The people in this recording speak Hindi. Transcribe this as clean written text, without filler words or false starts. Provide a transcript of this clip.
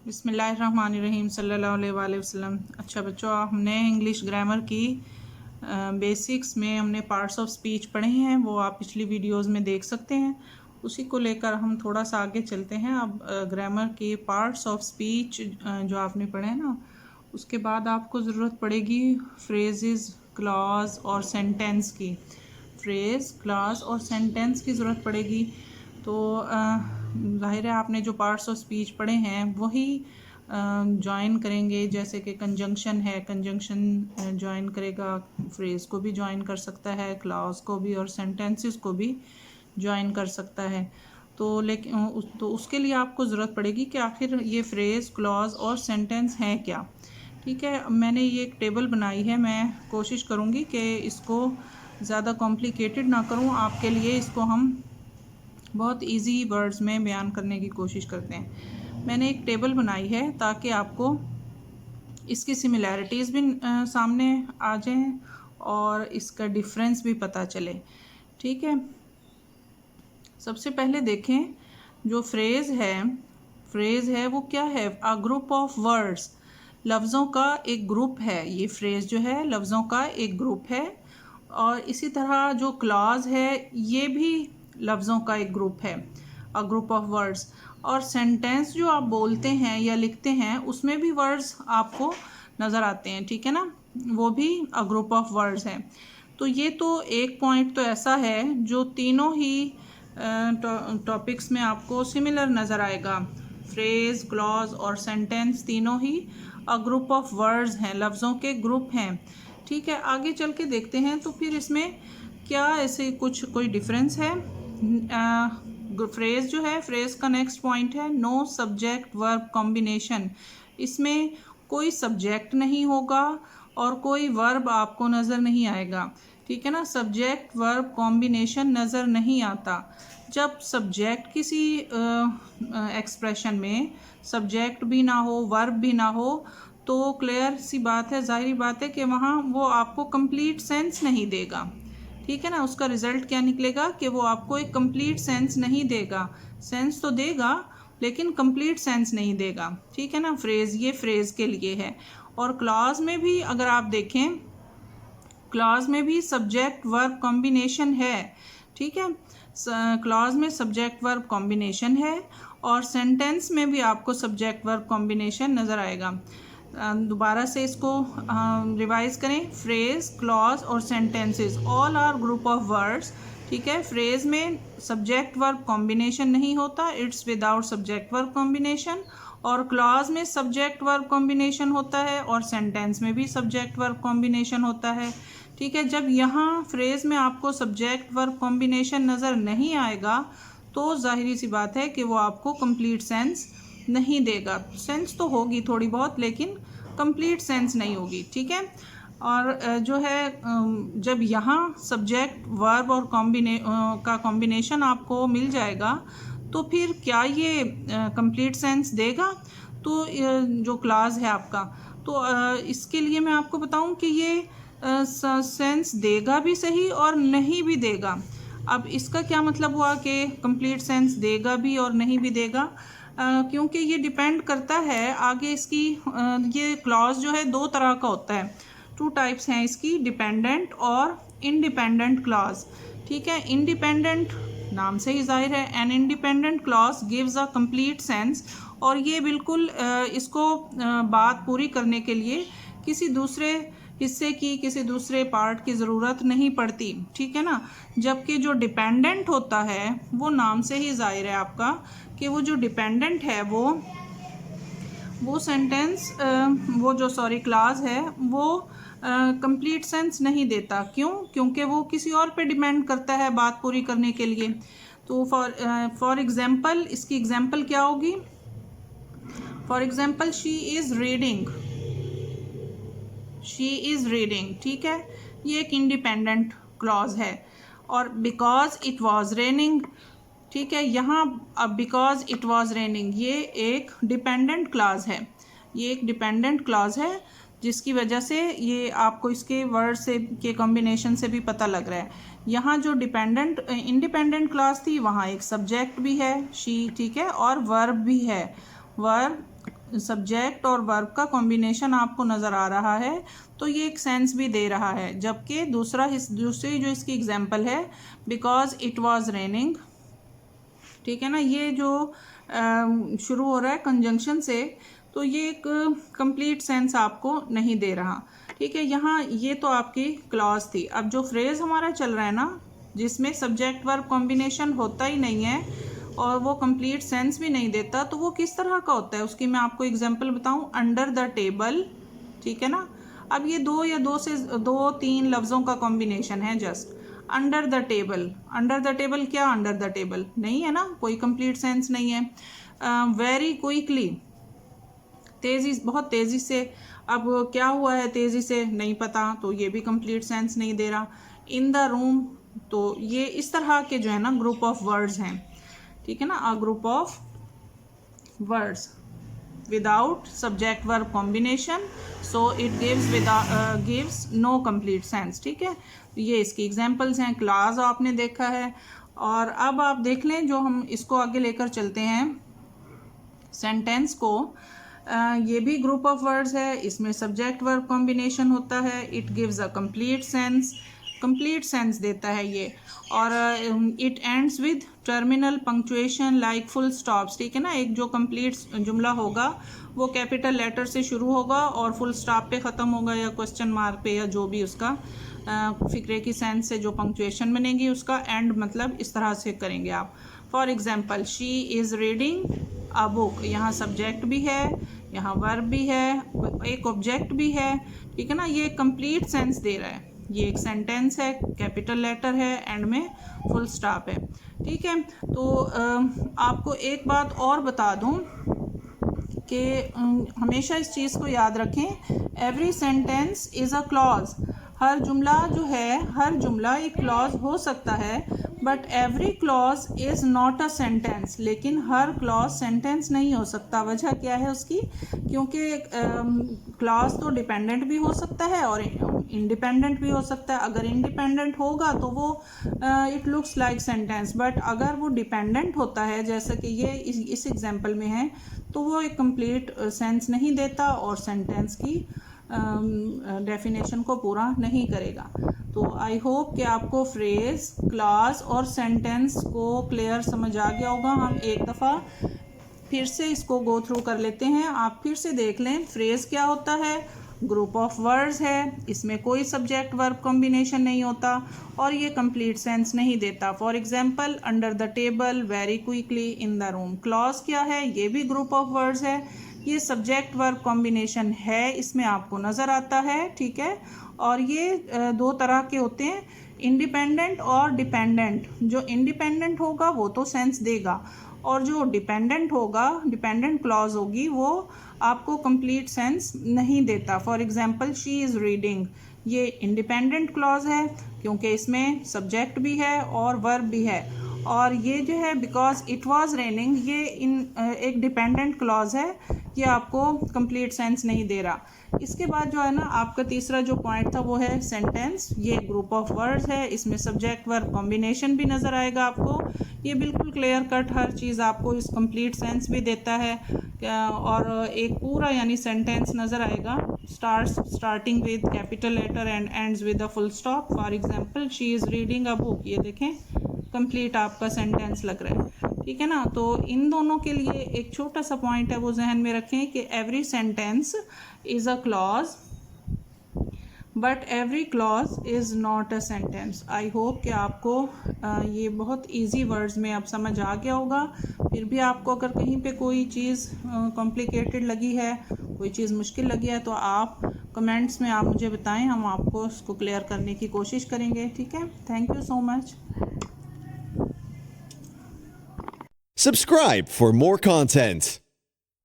बिस्मिल्लाहिर्रहमानिर्रहीम सल्लल्लाहु अलैहि वसल्लम। अच्छा बच्चों, हमने इंग्लिश ग्रामर की बेसिक्स में हमने पार्ट्स ऑफ स्पीच पढ़े हैं, वो आप पिछली वीडियोस में देख सकते हैं। उसी को लेकर हम थोड़ा सा आगे चलते हैं। अब ग्रामर के पार्ट्स ऑफ स्पीच जो आपने पढ़े हैं ना, उसके बाद आपको ज़रूरत पड़ेगी फ्रेजेस, क्लॉज और सेंटेंस की। फ्रेज, क्लॉज और सेंटेंस की ज़रूरत पड़ेगी। तो ज़ाहिर है आपने जो पार्ट्स ऑफ स्पीच पढ़े हैं वही ज्वाइन करेंगे। जैसे कि कंजंक्शन है, कंजंक्शन ज्वाइन करेगा, फ्रेज को भी ज्वाइन कर सकता है, क्लॉज को भी और सेंटेंसेस को भी ज्वाइन कर सकता है। तो लेकिन तो उसके लिए आपको ज़रूरत पड़ेगी कि आखिर ये फ्रेज, क्लॉज और सेंटेंस हैं क्या। ठीक है, मैंने ये एक टेबल बनाई है। मैं कोशिश करूँगी कि इसको ज़्यादा कॉम्प्लिकेटेड ना करूँ आपके लिए। इसको हम बहुत इजी वर्ड्स में बयान करने की कोशिश करते हैं। मैंने एक टेबल बनाई है ताकि आपको इसकी सिमिलैरिटीज़ भी सामने आ जाएं और इसका डिफरेंस भी पता चले। ठीक है, सबसे पहले देखें जो फ्रेज़ है वो क्या है? अ ग्रुप ऑफ वर्ड्स, लफ्ज़ों का एक ग्रुप है। ये फ्रेज़ जो है लफ्ज़ों का एक ग्रुप है। और इसी तरह जो क्लॉज है ये भी लफ्ज़ों का एक ग्रुप है, अ ग्रुप ऑफ वर्ड्स। और सेंटेंस जो आप बोलते हैं या लिखते हैं उसमें भी वर्ड्स आपको नज़र आते हैं, ठीक है ना, वो भी अ ग्रुप ऑफ वर्ड्स हैं। तो ये तो एक पॉइंट तो ऐसा है जो तीनों ही टॉपिक्स में आपको सिमिलर नज़र आएगा। फ्रेज, क्लॉज और सेंटेंस तीनों ही अ ग्रुप ऑफ वर्ड्स हैं, लफ्ज़ों के ग्रुप हैं। ठीक है, आगे चल के देखते हैं तो फिर इसमें क्या ऐसे कोई डिफरेंस है। फ्रेज जो है, फ्रेज का नेक्स्ट पॉइंट है नो सब्जेक्ट वर्ब कॉम्बिनेशन। इसमें कोई सब्जेक्ट नहीं होगा और कोई वर्ब आपको नज़र नहीं आएगा। ठीक है ना, सब्जेक्ट वर्ब कॉम्बिनेशन नज़र नहीं आता। जब सब्जेक्ट किसी एक्सप्रेशन में सब्जेक्ट भी ना हो, वर्ब भी ना हो, तो क्लियर सी बात है, ज़ाहिरी बात है कि वहाँ वो आपको कंप्लीट सेंस नहीं देगा। ठीक है ना, उसका रिज़ल्ट क्या निकलेगा कि वो आपको एक कंप्लीट सेंस नहीं देगा। सेंस तो देगा लेकिन कंप्लीट सेंस नहीं देगा। ठीक है ना, ये फ्रेज़ के लिए है। और क्लॉज में भी अगर आप देखें, क्लॉज में भी सब्जेक्ट वर्ब कॉम्बिनेशन है। ठीक है, क्लॉज में सब्जेक्ट वर्ब कॉम्बिनेशन है और सेंटेंस में भी आपको सब्जेक्ट वर्ब कॉम्बिनेशन नज़र आएगा। दोबारा से इसको रिवाइज करें। फ्रेज, क्लॉज और sentences all are group of words. ठीक है, फ्रेज में सब्जेक्ट वर्ब कॉम्बिनेशन नहीं होता, it's without subject verb combination. और क्लॉज में सब्जेक्ट वर्ब कॉम्बिनेशन होता है और सेंटेंस में भी सब्जेक्ट वर्ब कॉम्बिनेशन होता है। ठीक है, जब यहाँ फ्रेज में आपको सब्जेक्ट वर्ब कॉम्बिनेशन नज़र नहीं आएगा तो जाहिर सी बात है कि वो आपको कंप्लीट सेंस नहीं देगा। सेंस तो होगी थोड़ी बहुत लेकिन कंप्लीट सेंस नहीं होगी। ठीक है, और जो है जब यहाँ सब्जेक्ट वर्ब और कॉम्बिनेशन आपको मिल जाएगा तो फिर क्या ये कंप्लीट सेंस देगा? तो जो क्लॉज है आपका, तो इसके लिए मैं आपको बताऊं कि ये सेंस देगा भी सही और नहीं भी देगा। अब इसका क्या मतलब हुआ कि कंप्लीट सेंस देगा भी और नहीं भी देगा? क्योंकि ये डिपेंड करता है आगे इसकी ये क्लॉज जो है दो तरह का होता है, टू टाइप्स हैं इसकी, डिपेंडेंट और इंडिपेंडेंट क्लॉज। ठीक है, इंडिपेंडेंट नाम से ही जाहिर है, an independent clause gives a complete sense. और ये बिल्कुल इसको बात पूरी करने के लिए किसी दूसरे हिस्से की, किसी दूसरे पार्ट की ज़रूरत नहीं पड़ती। ठीक है ना, जबकि जो डिपेंडेंट होता है वो नाम से ही जाहिर है आपका कि वो जो डिपेंडेंट है वो सेंटेंस वो जो क्लॉज है वो कंप्लीट सेंस नहीं देता। क्यों? क्योंकि वो किसी और पे डिपेंड करता है बात पूरी करने के लिए। तो फॉर एग्जांपल, इसकी एग्जांपल क्या होगी? For example, she is reading. ठीक है, ये एक इंडिपेंडेंट क्लॉज है। और बिकॉज इट वॉज रेनिंग, ठीक है, यहाँ अब बिकॉज इट वॉज रेनिंग ये एक डिपेंडेंट क्लॉज है। ये एक डिपेंडेंट क्लॉज है जिसकी वजह से ये आपको इसके वर्ड से के कॉम्बिनेशन से भी पता लग रहा है। यहाँ जो इंडिपेंडेंट क्लॉज थी वहाँ एक सब्जेक्ट भी है शी, ठीक है, और वर्ब भी है। वर्ब सब्जेक्ट और वर्ब का कॉम्बिनेशन आपको नज़र आ रहा है तो ये एक सेंस भी दे रहा है। जबकि दूसरी जो इसकी एग्जांपल है, बिकॉज इट वाज रेनिंग, ठीक है ना, ये जो शुरू हो रहा है कंजंक्शन से, तो ये एक कंप्लीट सेंस आपको नहीं दे रहा। ठीक है, यहाँ ये तो आपकी क्लॉज थी। अब जो फ्रेज हमारा चल रहा है ना, जिसमें सब्जेक्ट वर्ब कॉम्बिनेशन होता ही नहीं है और वो कंप्लीट सेंस भी नहीं देता, तो वो किस तरह का होता है उसकी मैं आपको एग्जांपल बताऊं। अंडर द टेबल, ठीक है ना। अब ये दो तीन लफ्ज़ों का कॉम्बिनेशन है just. Under the table, under the table क्या, अंडर द टेबल नहीं है ना, कोई कंप्लीट सेंस नहीं है। वेरी क्विकली, तेज़ी, बहुत तेज़ी से। अब क्या हुआ है तेज़ी से नहीं पता, तो ये भी कंप्लीट सेंस नहीं दे रहा। इन द रूम, तो ये इस तरह के जो है ना ग्रुप ऑफ वर्ड्स हैं, ठीक है ना, a group of words without subject verb combination, so it gives no complete sense. ठीक है, ये इसकी एग्जांपल्स हैं। क्लास आपने देखा है, और अब आप देख लें जो हम इसको आगे लेकर चलते हैं सेंटेंस को। ये भी ग्रुप ऑफ वर्ड्स है, इसमें सब्जेक्ट वर्ब कॉम्बिनेशन होता है। It gives a complete sense देता है ये। और it ends with terminal punctuation like full stops, ठीक है ना। एक जो कंप्लीट जुमला होगा वो कैपिटल लेटर से शुरू होगा और फुल स्टॉप पे ख़त्म होगा, या क्वेश्चन मार्क पे, या जो भी उसका फिक्रे की सेंस से जो पंक्चुएशन बनेगी उसका एंड मतलब इस तरह से करेंगे आप। For example, she is reading a book, यहाँ सब्जेक्ट भी है, यहाँ वर्ब भी है, एक ऑब्जेक्ट भी है, ठीक है ना। ये कंप्लीट सेंस दे रहा है, ये एक सेंटेंस है, कैपिटल लेटर है, एंड में फुल स्टॉप है। ठीक है, तो आपको एक बात और बता दूं कि हमेशा इस चीज़ को याद रखें, every sentence is a clause. हर जुमला जो है, हर जुमला एक क्लॉज हो सकता है, but every clause is not a sentence. लेकिन हर क्लॉज सेंटेंस नहीं हो सकता। वजह क्या है उसकी, क्योंकि क्लॉज तो डिपेंडेंट भी हो सकता है और इंडिपेंडेंट भी हो सकता है। अगर इंडिपेंडेंट होगा तो वो it looks like sentence, but अगर वो डिपेंडेंट होता है, जैसा कि ये इस एग्जांपल में है, तो वो एक कंप्लीट सेंस नहीं देता और सेंटेंस की डेफिनेशन को पूरा नहीं करेगा। तो आई होप कि आपको फ्रेज, क्लास और सेंटेंस को क्लियर समझ आ गया होगा। हम एक दफ़ा फिर से इसको गो थ्रू कर लेते हैं, आप फिर से देख लें। फ्रेज क्या होता है, ग्रुप ऑफ वर्ड्स है, इसमें कोई सब्जेक्ट वर्ब कॉम्बिनेशन नहीं होता और ये कंप्लीट सेंस नहीं देता। For example, under the table, very quickly, in the room. Clause क्या है, ये भी ग्रुप ऑफ वर्ड्स है, ये सब्जेक्ट वर्ब कॉम्बिनेशन है, इसमें आपको नज़र आता है। ठीक है, और ये दो तरह के होते हैं, इंडिपेंडेंट और डिपेंडेंट। जो इंडिपेंडेंट होगा वो तो सेंस देगा, और जो डिपेंडेंट होगा, डिपेंडेंट क्लॉज होगी, वो आपको कंप्लीट सेंस नहीं देता। For example, she is reading, ये इंडिपेंडेंट क्लॉज है क्योंकि इसमें सब्जेक्ट भी है और वर्ब भी है। और ये जो है बिकॉज इट वाज रेनिंग, ये एक डिपेंडेंट क्लॉज है, ये आपको कंप्लीट सेंस नहीं दे रहा। इसके बाद जो है ना आपका तीसरा जो पॉइंट था वो है सेंटेंस। ये ग्रुप ऑफ वर्ड्स है, इसमें सब्जेक्ट वर्ब कॉम्बिनेशन भी नज़र आएगा आपको। ये बिल्कुल क्लियर कट हर चीज़ आपको इस कंप्लीट सेंस भी देता है, और एक पूरा यानी सेंटेंस नज़र आएगा, starting with capital letter and ends with a full stop. For example, she is reading a book, ये देखें कंप्लीट आपका सेंटेंस लग रहा है। ठीक है ना, तो इन दोनों के लिए एक छोटा सा पॉइंट है, वो जहन में रखें कि every sentence is a clause, but every clause is not a sentence. I hope कि आपको ये बहुत इजी वर्ड्स में अब समझ आ गया होगा। फिर भी आपको अगर कहीं पे कोई चीज़ कॉम्प्लिकेटेड लगी है, कोई चीज़ मुश्किल लगी है, तो आप कमेंट्स में आप मुझे बताएं, हम आपको उसको क्लियर करने की कोशिश करेंगे। ठीक है, thank you so much. Subscribe for more content.